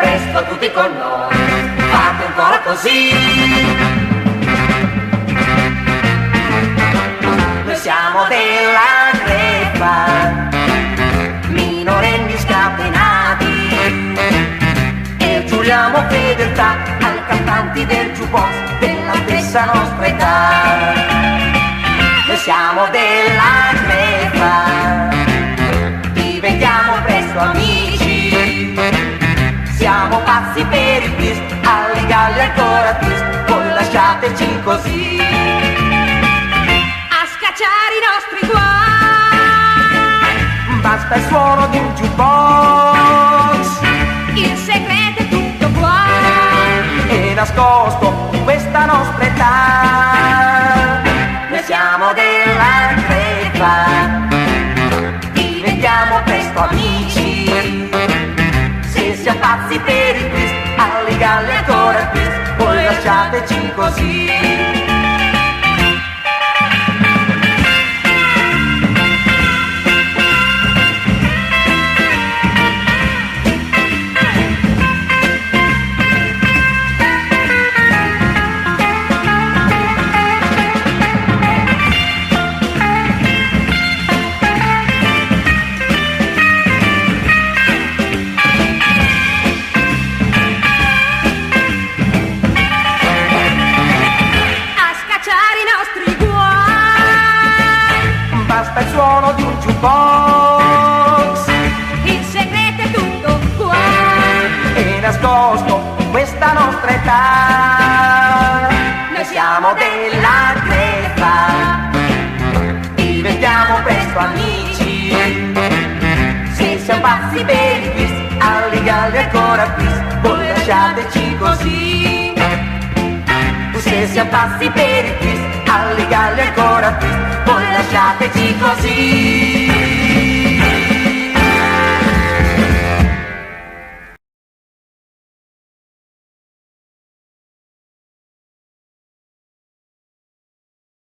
presto tutti con noi, fate ancora così. Noi siamo della Grepa, minorenni scatenati, e giuriamo fedeltà ai cantanti del jukebox della stessa nostra età. Noi siamo della Grepa, diventiamo presto amici, siamo pazzi per il twist, alle galle ancora twist, voi lasciateci così a scacciare i nostri guai. Basta il suono di un jukebox, Il segreto è tutto qua, è nascosto in questa nostra età. Noi siamo della Grepa, diventiamo presto amici, se siamo pazzi per il twist, alle galle ancora twist, voi lasciateci così. Basta il suono di un jukebox, il segreto è tutto qua, è nascosto in questa nostra età. Noi siamo della Grepa, diventiamo presto amici, se siamo pazzi per il twist, alle galle ancora twist, voi lasciateci così. Se siamo pazzi per il twist, alle galle ancora twist, voi lasciateci così.